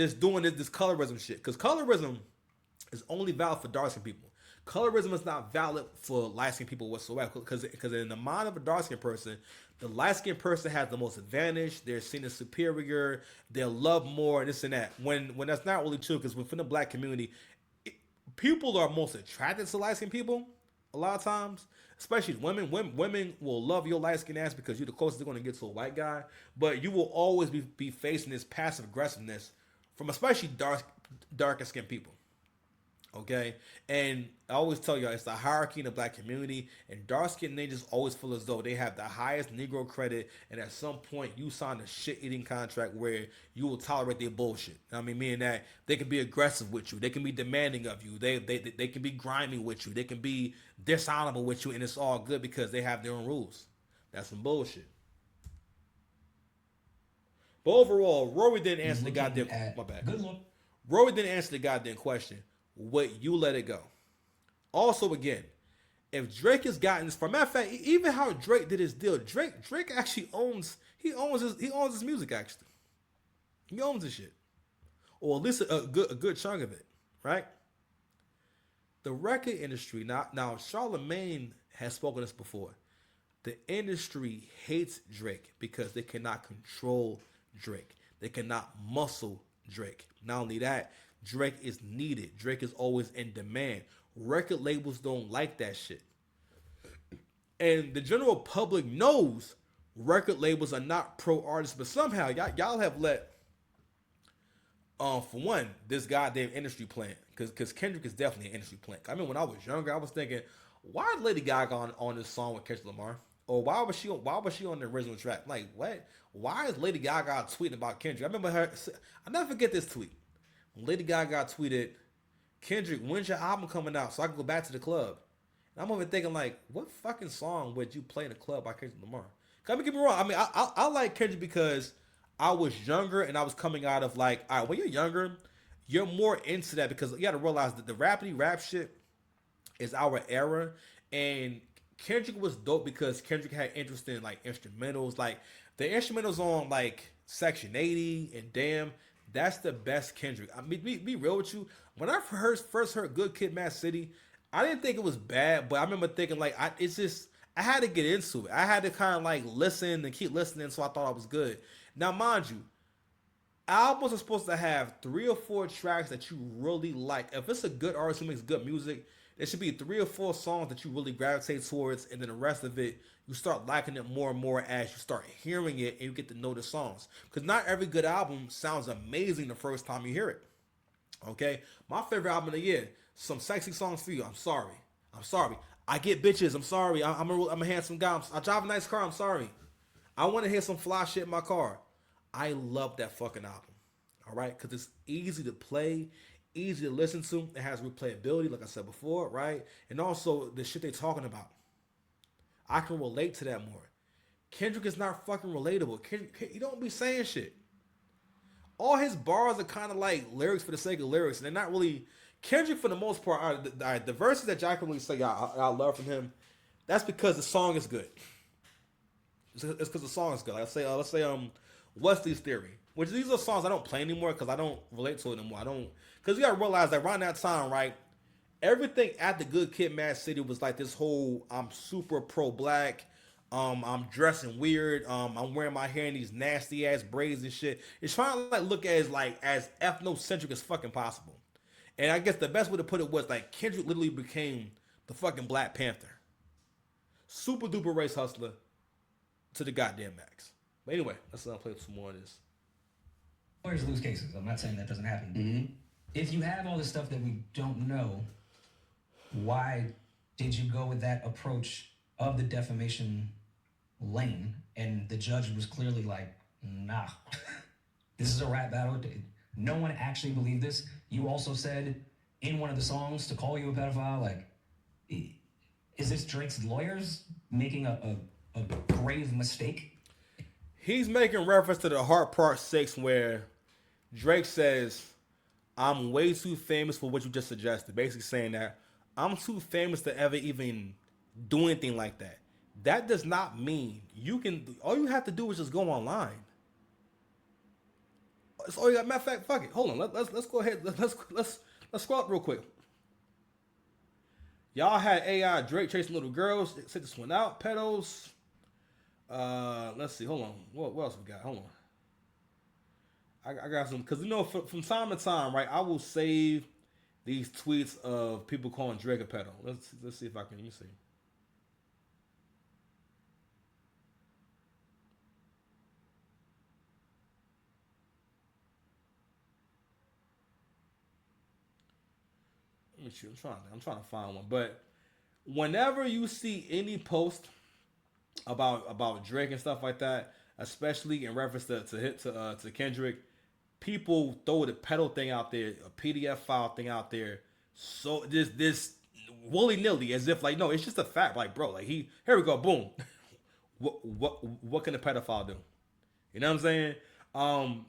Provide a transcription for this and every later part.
just doing this colorism shit. Because colorism is only valid for dark skinned people. Colorism is not valid for light skinned people whatsoever. Because in the mind of a dark skinned person, the light skinned person has the most advantage. They're seen as superior. They're loved more. This and that. When that's not really true. Because within the black community, it, people are most attracted to light skinned people. A lot of times, especially women. Women will love your light skinned ass because you're the closest they're going to get to a white guy. But you will always be facing this passive aggressiveness from especially darker skinned people. Okay, and I always tell y'all it's the hierarchy in the black community, and dark skinned niggas always feel as though they have the highest Negro credit, and at some point you sign a shit eating contract where you will tolerate their bullshit. I mean, meaning that they can be aggressive with you, they can be demanding of you, they can be grimy with you, they can be dishonorable with you, and it's all good because they have their own rules. That's some bullshit. But overall, Rory didn't answer the Looking goddamn. My at bad. good look. Rory didn't answer the goddamn question. Would you let it go? Also, again, if Drake has gotten this, for matter of fact, even how Drake did his deal, Drake actually owns his music actually. He owns his shit, or at least a good chunk of it, right? The record industry now Charlemagne has spoken this before. The industry hates Drake because they cannot control Drake. They cannot muscle Drake. Not only that, Drake is needed. Drake is always in demand. Record labels don't like that shit. And the general public knows record labels are not pro artists, but somehow y'all have let for one, this goddamn industry plant, because Kendrick is definitely an industry plant. I mean, when I was younger, I was thinking, why is Lady Gaga on this song with Kendrick Lamar? Or why was she on the original track? Like, what? Why is Lady Gaga tweeting about Kendrick? I remember her. I never forget this tweet. When Lady Gaga tweeted, "Kendrick, when's your album coming out so I can go back to the club?" And I'm over thinking like, what fucking song would you play in a club by Kendrick Lamar? Cause I mean, get me wrong. I mean, I like Kendrick because I was younger and I was coming out of like, all right, when you're younger, you're more into that because you got to realize that the rapidy rap shit is our era, and Kendrick was dope because Kendrick had interest in like instrumentals, like the instrumentals on like Section 80 and Damn. That's the best Kendrick. I mean, be real with you. When I first heard Good Kid, Mad City, I didn't think it was bad, but I remember thinking like, it's just I had to get into it. I had to kind of like listen and keep listening, so I thought I was good. Now, mind you, albums are supposed to have 3 or 4 tracks that you really like. If it's a good artist who makes good music, there should be 3 or 4 songs that you really gravitate towards, and then the rest of it, you start liking it more and more as you start hearing it and you get to know the songs. Because not every good album sounds amazing the first time you hear it. Okay? My favorite album of the year, Some Sexy Songs for You. I'm sorry. I'm sorry. I get bitches. I'm sorry. I'm a handsome guy. I drive a nice car. I'm sorry. I want to hear some fly shit in my car. I love that fucking album. All right, because it's easy to play, easy to listen to. It has replayability, like I said before, right? And also the shit they talking about. I can relate to that more. Kendrick is not fucking relatable. Kendrick, he don't be saying shit. All his bars are kind of like lyrics for the sake of lyrics, and they're not really. Kendrick, for the most part, the verses that y'all can really say I love from him. That's because the song is good. It's because the song is good. Like let's say Wesley's Theory, which these are songs I don't play anymore because I don't relate to it anymore. I don't, because you gotta realize that around that time, right? Everything at the Good Kid, Mad City was like this whole I'm super pro black. I'm dressing weird. I'm wearing my hair in these nasty ass braids and shit. It's trying to like look as ethnocentric as fucking possible. And I guess the best way to put it was like Kendrick literally became the fucking Black Panther. Super duper race hustler to the goddamn max. But anyway, let's play some more of this. Lawyers lose cases. I'm not saying that doesn't happen. Mm-hmm. If you have all this stuff that we don't know, why did you go with that approach of the defamation lane? And the judge was clearly like, nah, this is a rap battle. No one actually believed this. You also said in one of the songs to call you a pedophile. Like, is this Drake's lawyers making a grave mistake? He's making reference to the Heart Part 6 where Drake says, I'm way too famous for what you just suggested. Basically saying that I'm too famous to ever even do anything like that. That does not mean you can, all you have to do is just go online. That's all you got. Matter of fact, fuck it. Hold on. Let's go ahead. Let's scroll up real quick. Y'all had AI Drake chasing little girls. Check this one out. Pedos. Let's see. Hold on. What else we got? Hold on. I got some, because you know, from time to time, right? I will save these tweets of people calling Drake a pedo. Let's see if I can. Let me see. Let me see. I'm trying to find one. But whenever you see any post about Drake and stuff like that, especially in reference to Kendrick, people throw the pedal thing out there, a PDF file thing out there, so this willy nilly, as if like, no, it's just a fact. Like, bro, like here we go, boom. what can a pedophile do? You know what I'm saying?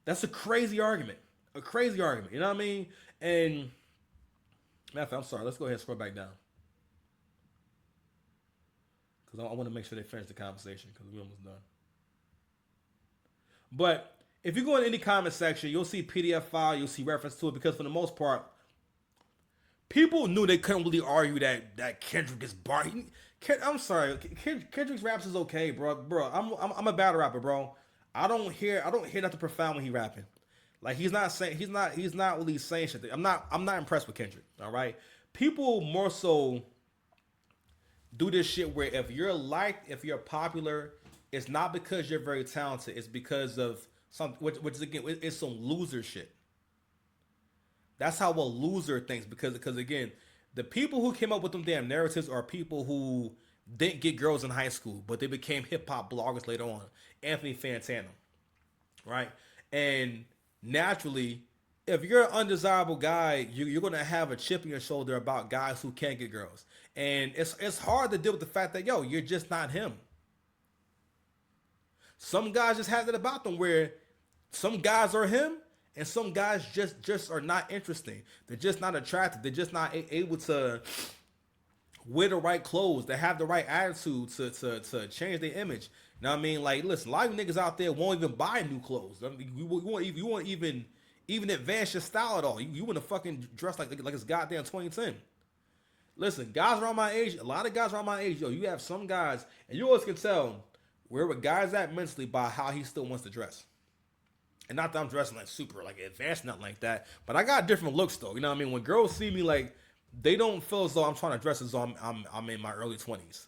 That's a crazy argument. A crazy argument. You know what I mean? And matter I'm sorry. Let's go ahead and scroll back down, because I want to make sure they finish the conversation, because we're almost done. But if you go in any comment section, you'll see PDF file, you'll see reference to it, because for the most part, people knew they couldn't really argue that Kendrick is bar. I'm sorry, Kendrick's raps is okay, bro. I'm a battle rapper, bro. I don't hear nothing profound when he rapping. Like, he's not really saying shit. I'm not impressed with Kendrick. All right, people more so do this shit where if you're liked, if you're popular, it's not because you're very talented. It's because of something, which is, again, it's some loser shit. That's how a loser thinks. Because again, the people who came up with them damn narratives are people who didn't get girls in high school, but they became hip hop bloggers later on. Anthony Fantano, right? And naturally, if you're an undesirable guy, you're gonna have a chip on your shoulder about guys who can't get girls, and it's hard to deal with the fact that, yo, you're just not him. Some guys just have that about them, where some guys are him and some guys just are not interesting. They're just not attractive. They're just not able to wear the right clothes. They have the right attitude to change their image. You know what I mean? Like, listen, a lot of niggas out there won't even buy new clothes. I mean, you won't even advance your style at all. You want to fucking dress like it's goddamn 2010. Listen, guys around my age, a lot of guys around my age, yo, you have some guys, and you always can tell where a guy's at mentally by how he still wants to dress. And not that I'm dressing like super like advanced, nothing like that, but I got different looks though. You know what I mean? When girls see me, like, they don't feel as though I'm trying to dress as though I'm in my early 20s,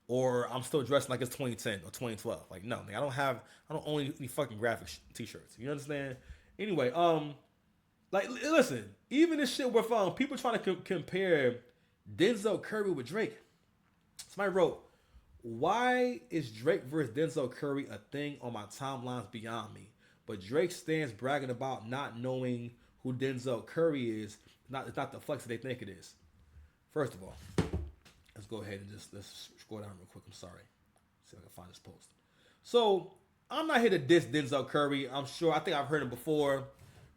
or I'm still dressing like it's 2010 or 2012. Like, no, I don't own any fucking graphic t-shirts. You understand? Anyway, like, listen, even this shit with people trying to compare Denzel Curry with Drake. Somebody wrote, "Why is Drake versus Denzel Curry a thing on my timelines beyond me? But Drake stands bragging about not knowing who Denzel Curry is. It's not the flex that they think it is." First of all, let's go ahead and let's scroll down real quick. I'm sorry. See if I can find this post. So, I'm not here to diss Denzel Curry. I think I've heard him before.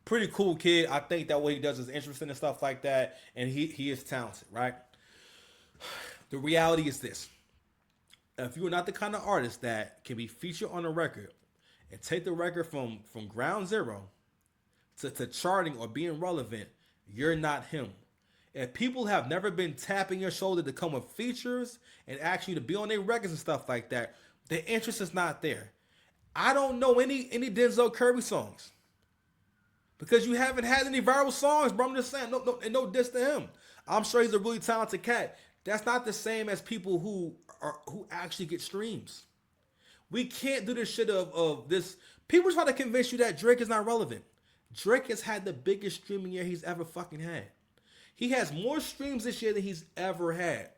Pretty cool kid. I think that what he does is interesting and stuff like that. And he is talented, right? The reality is this. If you're not the kind of artist that can be featured on a record and take the record from ground zero to charting or being relevant, you're not him. If people have never been tapping your shoulder to come with features and ask you to be on their records and stuff like that, the interest is not there. I don't know any Denzel Curry songs, because you haven't had any viral songs, bro. I'm just saying, no diss to him. I'm sure he's a really talented cat. That's not the same as people who actually get streams. We can't do this shit of this. People try to convince you that Drake is not relevant. Drake has had the biggest streaming year he's ever fucking had. He has more streams this year than he's ever had.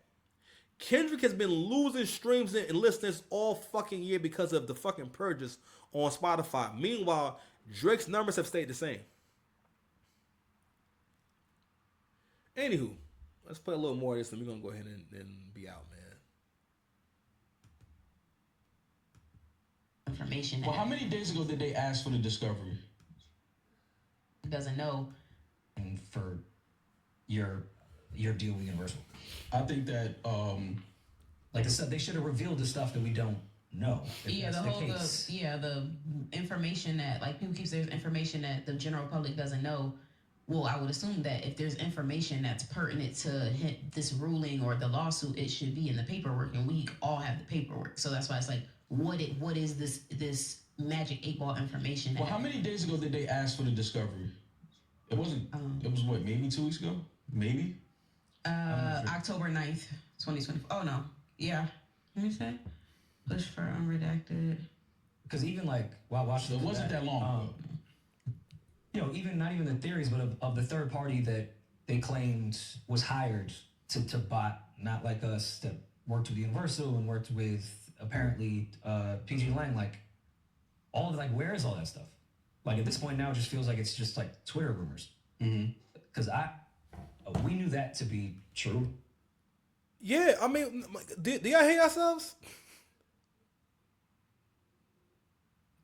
Kendrick has been losing streams and listeners all fucking year because of the fucking purges on Spotify. Meanwhile, Drake's numbers have stayed the same. Anywho, let's play a little more of this and we're going to go ahead and be out, man. Information. Well, how many days ago did they ask for the discovery? Doesn't know. And for your deal with Universal, I think that like I said, they should have revealed the stuff that we don't know. If Yeah, that's the whole case. the information that like people keep saying information that the general public doesn't know. Well, I would assume that if there's information that's pertinent to this ruling or the lawsuit, it should be in the paperwork, and we all have the paperwork. So that's why it's like, what is this magic 8 ball information? Well, how many days ago did they ask for the discovery? It wasn't. It was what, maybe 2 weeks ago? Maybe. October 9th, 2020. Oh no, yeah. What did you say? Push for unredacted. Because even like while watching, So it wasn't that long ago. You know, even not even the theories, but of the third party that they claimed was hired to bot, not like us that worked with Universal and worked with apparently PG Lang. Like all of like, where is all that stuff? Like at this point now, it just feels like it's just like Twitter rumors. Because we knew that to be true. Yeah, I mean, do y'all hate yourselves?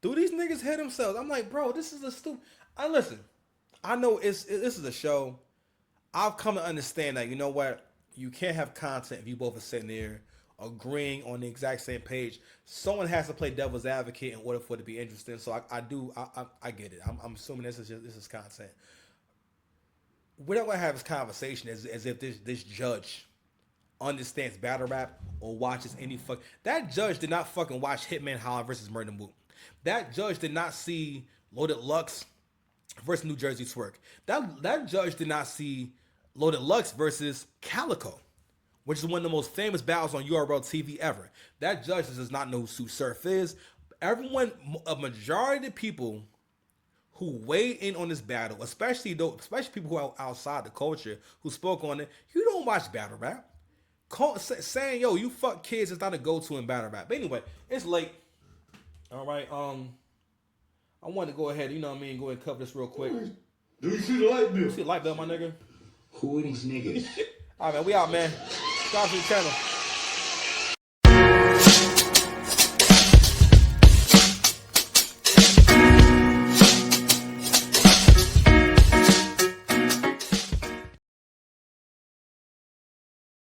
Do these niggas hate themselves? I'm like, bro, this is a stupid. Listen, I know this is a show. I've come to understand that, you know what? You can't have content if you both are sitting there agreeing on the exact same page. Someone has to play devil's advocate in order for it to be interesting. So I get it. I'm assuming this is content. We're not gonna have this conversation as if this judge understands battle rap or watches any fuck. That judge did not fucking watch Hitman Holler versus Murder Mook. That judge did not see Loaded Lux versus New Jersey Twerk. That judge did not see Loaded Lux versus Calico, which is one of the most famous battles on URL TV ever. That judge does not know who Sue Surf is. A majority of the people who weigh in on this battle, especially people who are outside the culture, who spoke on it, you don't watch battle rap. Saying, yo, you fuck kids is not a go-to in battle rap. But anyway, it's late. All right, I want to go ahead, you know what I mean, go ahead and cover this real quick. Do you see the light bill? You see the light bill, my nigga? Who are these niggas? All right, man, we out, man. Subscribe to the channel.